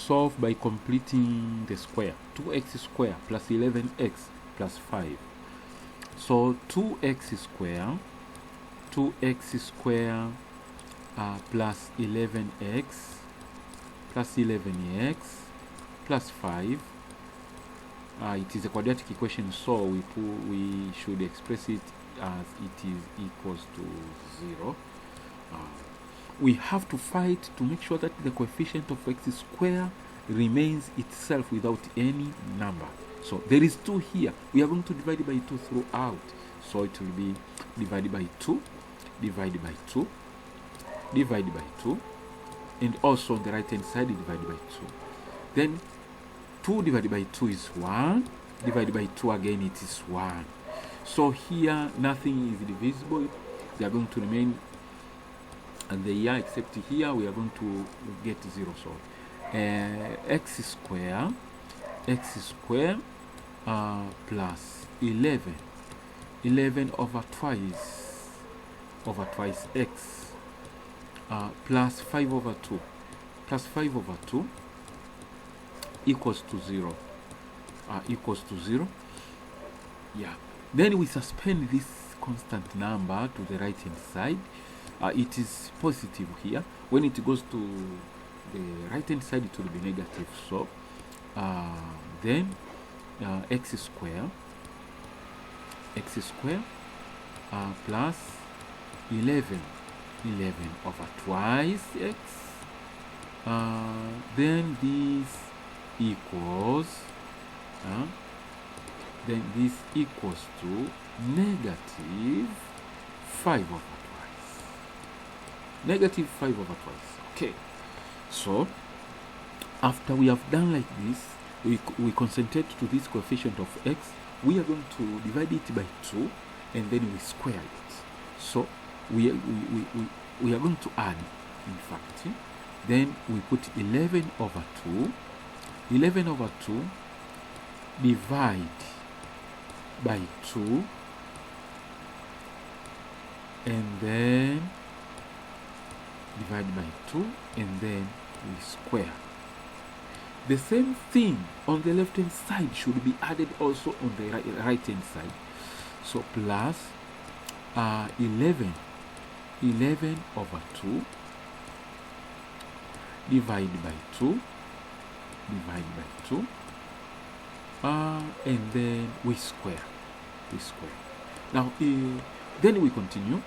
solve by completing the square. 2x squared plus 11x plus 5. So 2x squared plus 11x plus 11x plus 5. It is a quadratic equation, so we should express it as it is equals to 0. We have to fight to make sure that the coefficient of x squared remains itself without any number. So there is 2 here. We are going to divide by 2 throughout. So it will be divided by 2, divided by 2, divided by 2, and also on the right hand side divided by 2. Then 2 divided by 2 is 1, divided by 2 again it is 1. So here nothing is divisible. They are going to remain and they are, except here we are going to get 0. So x squared plus 11 over twice x plus 5 over 2 equals to 0. Yeah. Then we suspend this constant number to the right hand side. It is positive here. When it goes to the right hand side, it will be negative. So then x squared plus 11 over twice x. Then this equals to negative 5 over twice. Negative 5 over twice. Okay. So after we have done like this, we concentrate to this coefficient of x. We are going to divide it by 2 and then we square it. So we are going to add, in fact. Then we put 11 over 2 divide by 2 and then divide by 2 and then we square. The same thing on the left hand side should be added also on the right hand side. So plus 11 over 2 divide by 2 and then we square. Now then we continue.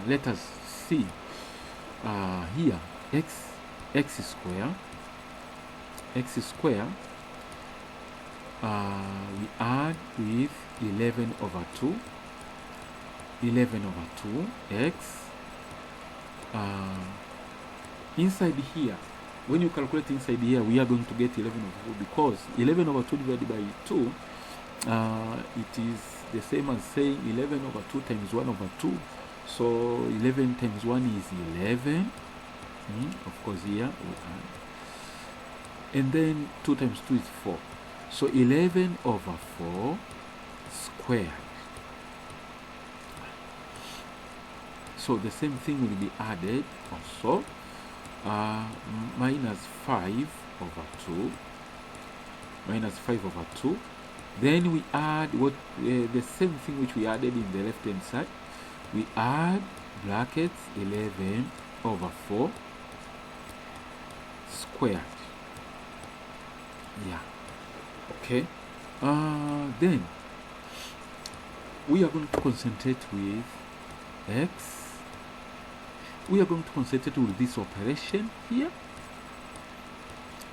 Let us see here x squared we add with 11 over 2 x inside here. When you calculate inside here, we are going to get 11 over 2 because 11 over 2 divided by 2 it is the same as saying 11 over 2 times 1 over 2. So 11 times 1 is 11. Of course here we add, and then 2 times 2 is 4. So 11 over 4 squared. So the same thing will be added also. Minus 5 over 2. Then we add what the same thing which we added in the left hand side. We add brackets 11 over 4 squared. Yeah. Okay. Then we are going to concentrate with x. We are going to concentrate with this operation here,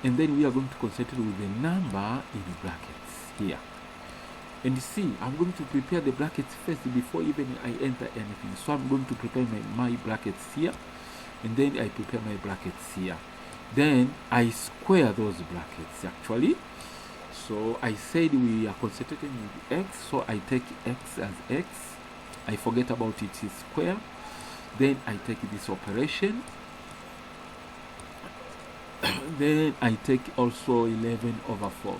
and then we are going to concentrate with the number in brackets here. And see, I'm going to prepare the brackets first before even I enter anything. So I'm going to prepare my brackets here, and then I prepare my brackets here. Then I square those brackets actually. So I said we are concentrating with x, so I take x as x. I forget about its square. Then I take this operation. Then I take also 11 over 4.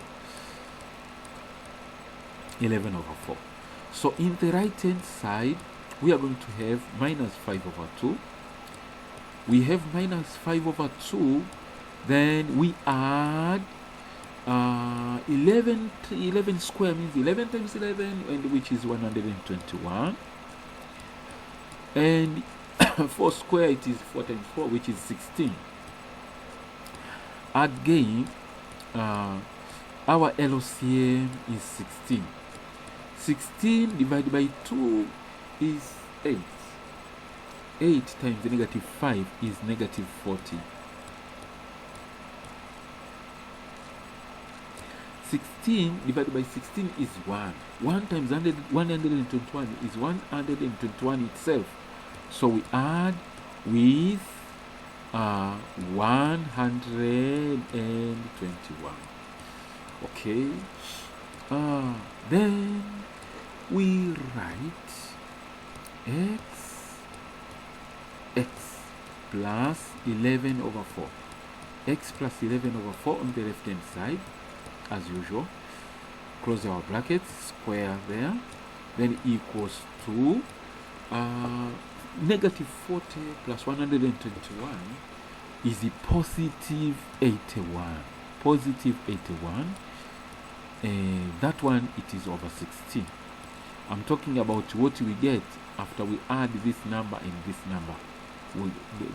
So in the right hand side, we are going to have minus 5 over 2. We have minus 5 over 2 Then we add 11 square means 11 times 11, and which is 121. And 4 square, it is 4 times 4, which is 16. Again, our LCM is 16. 16 divided by 2 is 8. 8 times negative 5 is negative 40. 16 divided by 16 is 1. 1 times 121 is 121 itself. So we add with 121. Okay. Then we write x plus 11 over 4. X plus 11 over 4 on the left hand side, as usual. Close our brackets, square there. Then equals to negative 40 plus 121 is the positive 81. Positive 81. That one, it is over 16. I'm talking about what we get after we add this number and this number.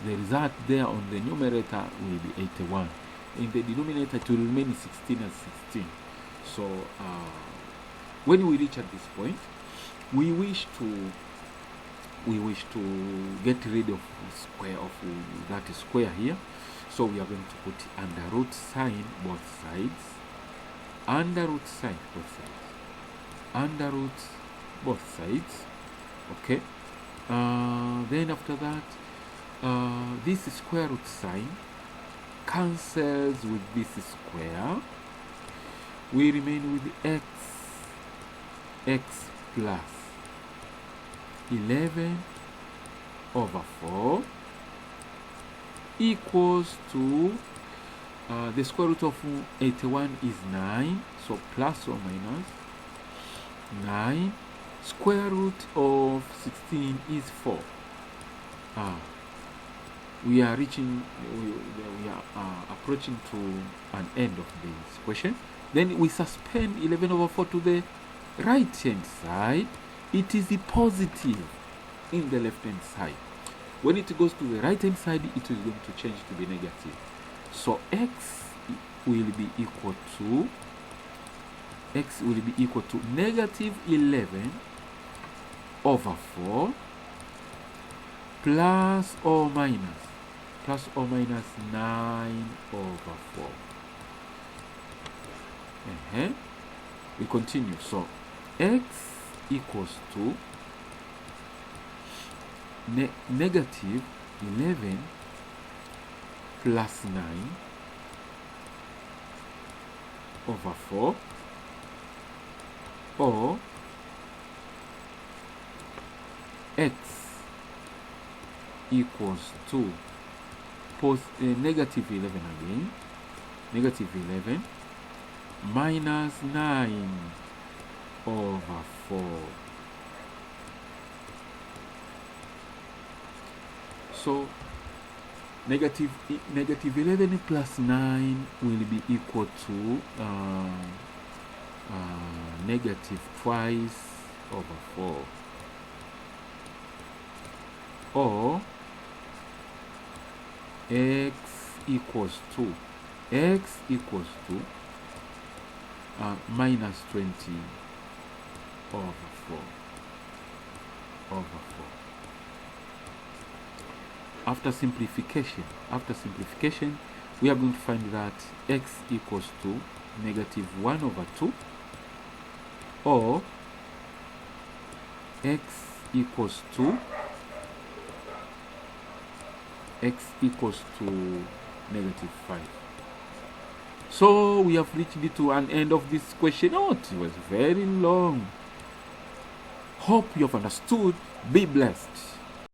The result there on the numerator will be 81. In the denominator, it will remain 16 as 16. So when we reach at this point, we wish to get rid of square of that square here. So we are going to put under root sign both sides. Under root sign both sides. Under root both sides. Okay. Then after that, this square root sign cancels with this square. We remain with x plus 11 over 4 equals to the square root of 81 is 9, so plus or minus 9. Square root of 16 is 4. We are approaching to an end of this question. Then we suspend 11 over 4 to the right hand side. It is the positive in the left hand side. When it goes to the right hand side, it is going to change to be negative. So x will be equal to negative 11 over 4 plus or minus 9 over 4. We continue. So x equals to negative 11 plus 9 over 4, or x equals to negative 11 again, negative 11 minus 9 over 4. So negative 11 plus 9 will be equal to negative twice over 4, or x equals to minus 20 over 4 over 4. After simplification, we are going to find that x equals to negative 1 over 2, or x equals to negative 5. So we have reached to an end of this question. Oh, it was very long. Hope you have understood. Be blessed.